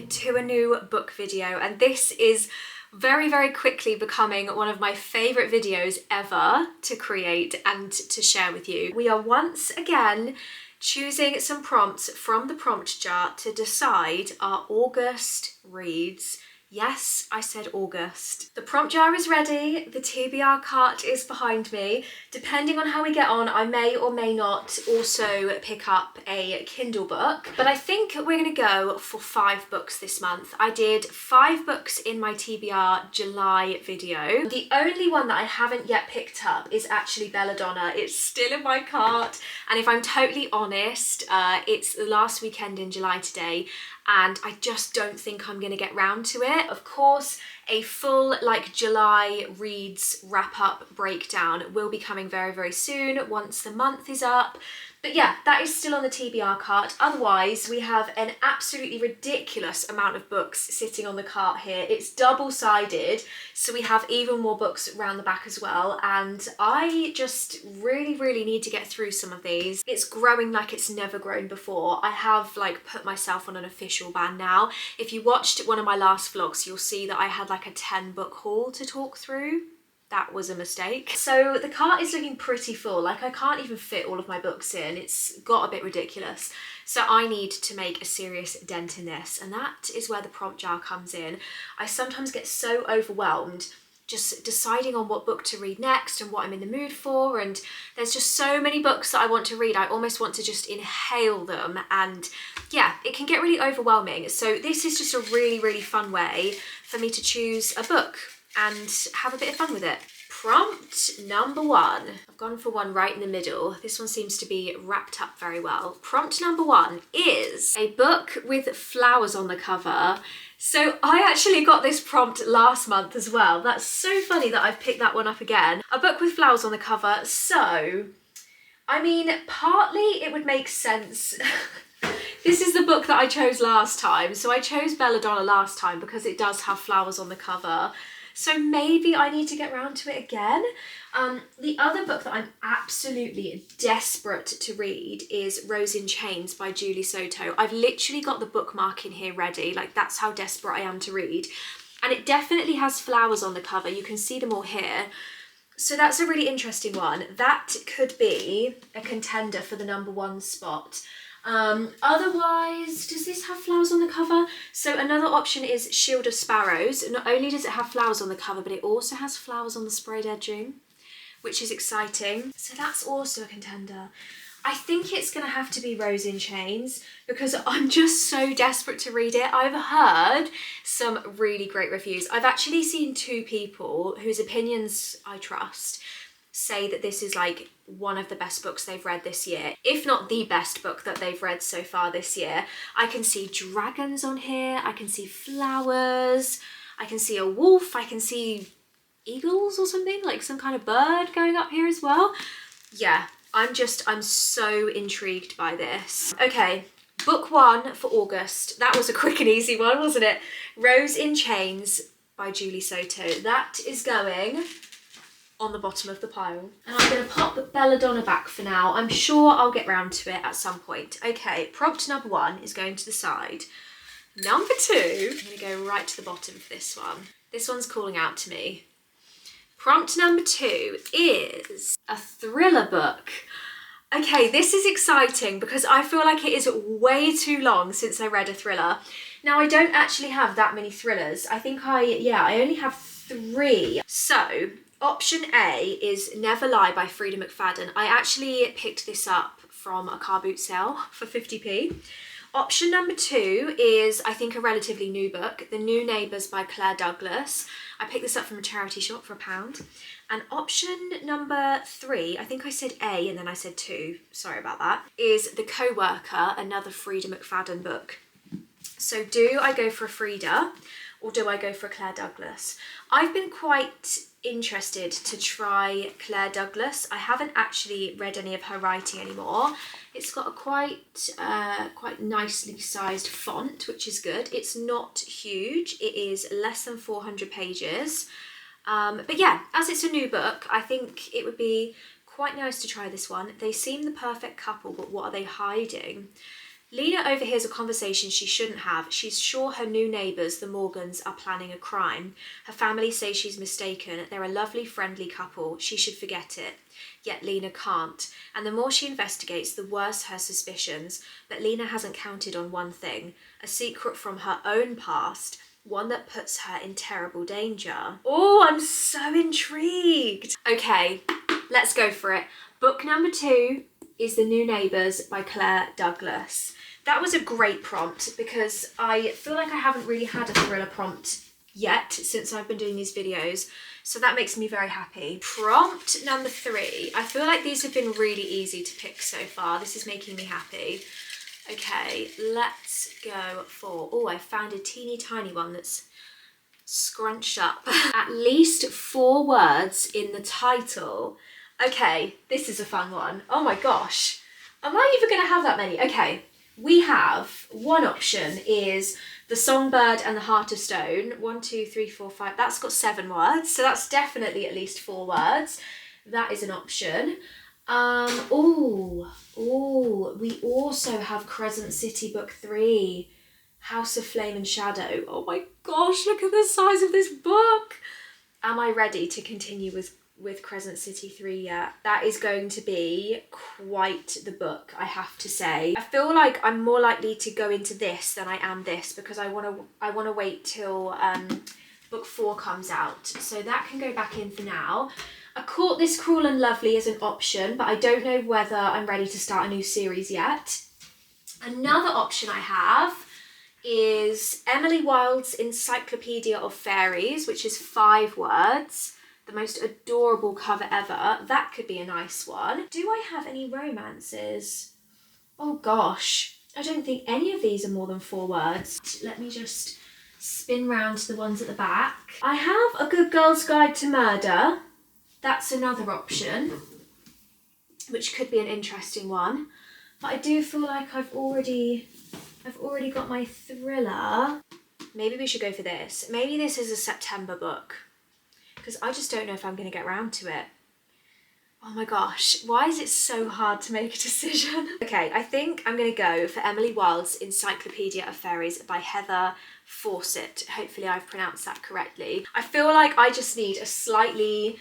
to a new book video, and this is very, very quickly becoming one of my favourite videos ever to create and to share with you. We are once again choosing some prompts from the prompt jar to decide our August reads. Yes, I said August. The prompt jar is ready, the TBR cart is behind me. Depending on how we get on, I may or may not also pick up a Kindle book, but I think we're gonna go for 5 books this month. I did 5 books in my TBR July video. The only one that I haven't yet picked up is actually Belladonna. It's still in my cart, and if I'm totally honest, it's the last weekend in July today, and I just don't think I'm gonna get round to it. Of course, a full July reads wrap up breakdown will be coming very, very soon once the month is up. But yeah, that is still on the TBR cart. Otherwise, we have an absolutely ridiculous amount of books sitting on the cart here. It's double-sided, so we have even more books around the back as well. And I just really, really need to get through some of these. It's growing like it's never grown before. I have put myself on an official ban now. If you watched one of my last vlogs, you'll see that I had a 10 book haul to talk through. That was a mistake. So the cart is looking pretty full. I can't even fit all of my books in. It's got a bit ridiculous. So I need to make a serious dent in this, and that is where the prompt jar comes in. I sometimes get so overwhelmed just deciding on what book to read next and what I'm in the mood for, and there's just so many books that I want to read. I almost want to just inhale them, and yeah, it can get really overwhelming. So this is just a really, really fun way for me to choose a book and have a bit of fun with it. Prompt number 1. I've gone for one right in the middle. This one seems to be wrapped up very well. Prompt number 1 is a book with flowers on the cover. So I actually got this prompt last month as well. That's so funny that I've picked that one up again. A book with flowers on the cover. So, I mean, partly it would make sense. This is the book that I chose last time. So I chose Belladonna last time because it does have flowers on the cover. So maybe I need to get round to it again. The other book that I'm absolutely desperate to read is Rose in Chains by Julie Soto. I've literally got the bookmark in here ready. That's how desperate I am to read. And it definitely has flowers on the cover. You can see them all here. So that's a really interesting one. That could be a contender for the number 1 spot. Otherwise, does this have flowers on the cover? So another option is Shield of Sparrows. Not only does it have flowers on the cover, but it also has flowers on the sprayed edging, which is exciting. So that's also a contender. I think it's gonna have to be Rose in Chains because I'm just so desperate to read it. I've heard some really great reviews. I've actually seen 2 people whose opinions I trust say that this is one of the best books they've read this year, if not the best book that they've read so far this year. I can see dragons on here, I can see flowers, I can see a wolf, I can see eagles or something, some kind of bird going up here as well. Yeah, I'm so intrigued by this. Okay, book 1 for August. That was a quick and easy one, wasn't it? Rose in Chains by Julie Soto. That is going on the bottom of the pile. And I'm going to pop Belladonna back for now. I'm sure I'll get round to it at some point. Okay, prompt number 1 is going to the side. Number 2, I'm going to go right to the bottom for this one. This one's calling out to me. Prompt number 2 is a thriller book. Okay, this is exciting because I feel like it is way too long since I read a thriller. Now, I don't actually have that many thrillers. I think I only have 3. So, option A is Never Lie by Frida McFadden. I actually picked this up from a car boot sale for 50p. Option number 2 is, I think, a relatively new book, The New Neighbours by Claire Douglas. I picked this up from a charity shop for £1. And option number 3, I think I said A and then I said 2, sorry about that, is The Co-Worker, another Frida McFadden book. So do I go for a Frida or do I go for Claire Douglas? I've been quite interested to try Claire Douglas. I haven't actually read any of her writing anymore. It's got a quite nicely sized font, which is good. It's not huge. It is less than 400 pages. But yeah, as it's a new book, I think it would be quite nice to try this one. They seem the perfect couple, but what are they hiding? Lena overhears a conversation she shouldn't have. She's sure her new neighbours, the Morgans, are planning a crime. Her family say she's mistaken. They're a lovely, friendly couple. She should forget it. Yet Lena can't. And the more she investigates, the worse her suspicions. But Lena hasn't counted on one thing. A secret from her own past. One that puts her in terrible danger. Oh, I'm so intrigued. Okay, let's go for it. Book number 2 is The New Neighbours by Claire Douglas. That was a great prompt because I feel like I haven't really had a thriller prompt yet since I've been doing these videos. So that makes me very happy. Prompt number 3. I feel like these have been really easy to pick so far. This is making me happy. Okay, let's go for, oh, I found a teeny tiny one that's scrunched up. At least 4 words in the title. Okay, this is a fun one. Oh my gosh. Am I even gonna have that many? Okay, we have one option is The Songbird and the Heart of Stone. 1, 2, 3, 4, 5. That's got 7 words. So that's definitely at least 4 words. That is an option. We also have Crescent City Book 3, House of Flame and Shadow. Oh my gosh, look at the size of this book. Am I ready to continue with Crescent City 3 yet? That is going to be quite the book, I have to say. I feel like I'm more likely to go into this than I am this because I want to wait till book 4 comes out. So that can go back in for now. I caught This Cruel and Lovely as an option, but I don't know whether I'm ready to start a new series yet. Another option I have is Emily Wilde's Encyclopedia of Fairies, which is 5 words. The most adorable cover ever. That could be a nice one. Do I have any romances? Oh gosh, I don't think any of these are more than 4 words. Let me just spin round to the ones at the back. I have A Good Girl's Guide to Murder. That's another option, which could be an interesting one. But I do feel like I've already got my thriller. Maybe we should go for this. Maybe this is a September book, because I just don't know if I'm going to get round to it. Oh my gosh, why is it so hard to make a decision? Okay, I think I'm going to go for Emily Wilde's Encyclopedia of Fairies by Heather Fawcett. Hopefully I've pronounced that correctly. I feel like I just need a slightly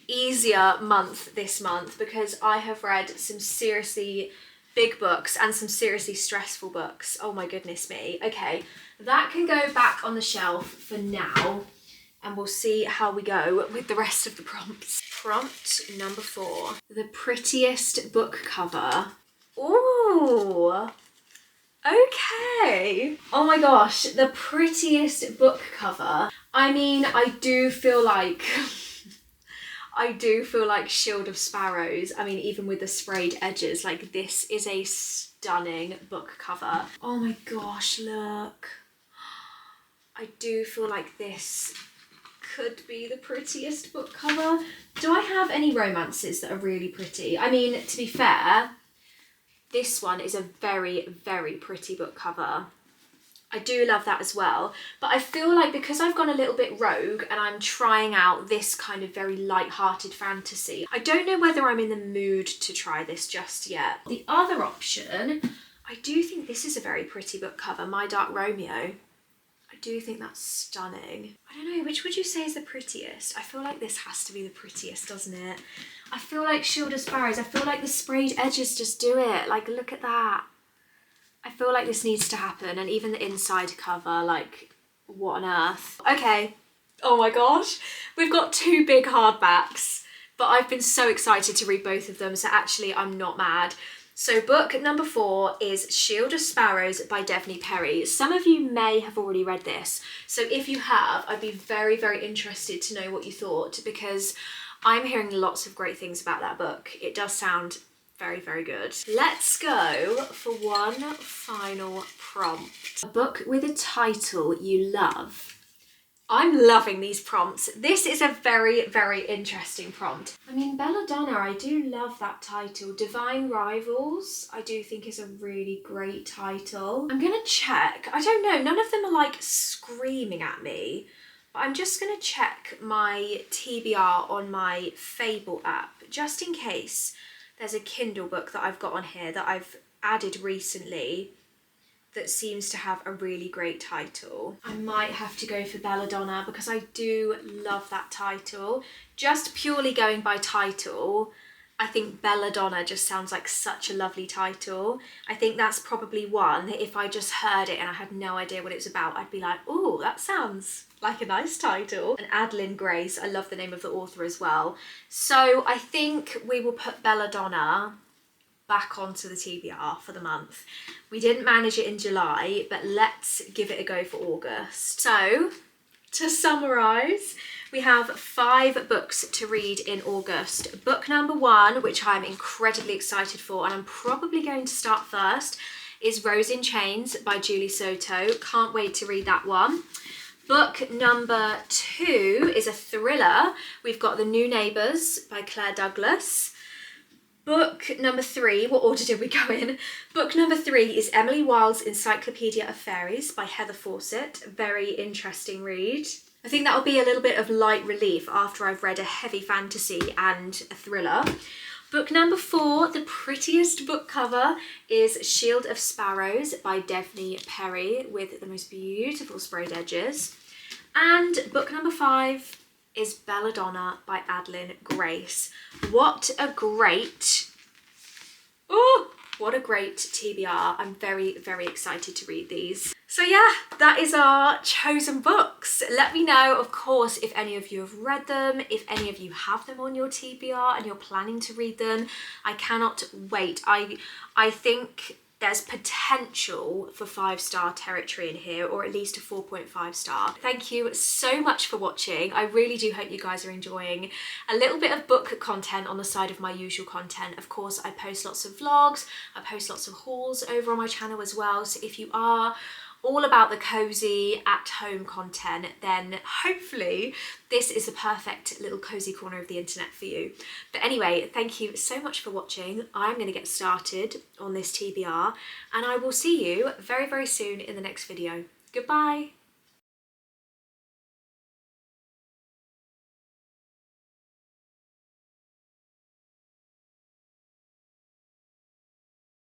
easier month this month because I have read some seriously big books and some seriously stressful books. Oh my goodness me. Okay, that can go back on the shelf for now. And we'll see how we go with the rest of the prompts. Prompt number 4. The Prettiest book cover. Ooh. Okay. Oh my gosh, the Prettiest book cover. I mean, I do feel like Shield of Sparrows. I mean, even with the sprayed edges, like this is a stunning book cover. Oh my gosh, look. I do feel like this could be the prettiest book cover. Do I have any romances that are really pretty? I mean, to be fair, this one is a very, very pretty book cover. I do love that as well. But I feel like because I've gone a little bit rogue and I'm trying out this kind of very light-hearted fantasy, I don't know whether I'm in the mood to try this just yet. The other option, I do think this is a very pretty book cover, My Dark Romeo. I do think that's stunning. I don't know, which would you say is the prettiest? I feel like this has to be the prettiest, doesn't it? I feel like Shield of Sparrows. I feel like the sprayed edges just do it. Like, look at that. I feel like this needs to happen. And even the inside cover, like, what on earth? Okay. Oh my gosh. We've got 2 big hardbacks, but I've been so excited to read both of them. So actually, I'm not mad. So book number 4 is Shield of Sparrows by Devney Perry. Some of you may have already read this. So if you have, I'd be very, very interested to know what you thought because I'm hearing lots of great things about that book. It does sound very, very good. Let's go for one final prompt. A book with a title you love. I'm loving these prompts. This is a very, very interesting prompt. I mean, Belladonna, I do love that title. Divine Rivals, I do think is a really great title. I'm gonna check. I don't know, none of them are like screaming at me, but I'm just gonna check my TBR on my Fable app, just in case there's a Kindle book that I've got on here that I've added recently that seems to have a really great title. I might have to go for Belladonna because I do love that title. Just purely going by title, I think Belladonna just sounds like such a lovely title. I think that's probably one that if I just heard it and I had no idea what it was about, I'd be like, oh, that sounds like a nice title. And Adeline Grace, I love the name of the author as well. So I think we will put Belladonna back onto the TBR for the month. We didn't manage it in July, but let's give it a go for August. So, to summarise, we have 5 books to read in August. Book number 1, which I'm incredibly excited for, and I'm probably going to start first, is Rose in Chains by Julie Soto. Can't wait to read that one. Book number 2 is a thriller. We've got The New Neighbours by Claire Douglas. Book number 3, what order did we go in? Book number 3 is Emily Wilde's Encyclopedia of Fairies by Heather Fawcett. Very interesting read. I think that'll be a little bit of light relief after I've read a heavy fantasy and a thriller. Book number 4, the prettiest book cover, is Shield of Sparrows by Devney Perry with the most beautiful sprayed edges. And book number 5 is Belladonna by Adeline Grace. What a great TBR. I'm very, very excited to read these. So yeah, that is our chosen books. Let me know, of course, if any of you have read them, if any of you have them on your TBR and you're planning to read them. I cannot wait. I think there's potential for 5-star territory in here, or at least a 4.5 star. Thank you so much for watching. I really do hope you guys are enjoying a little bit of book content on the side of my usual content. Of course, I post lots of vlogs, I post lots of hauls over on my channel as well. So if you are all about the cozy at-home content, then hopefully this is the perfect little cozy corner of the internet for you. But anyway, thank you so much for watching. I'm going to get started on this TBR, and I will see you very, very soon in the next video. Goodbye.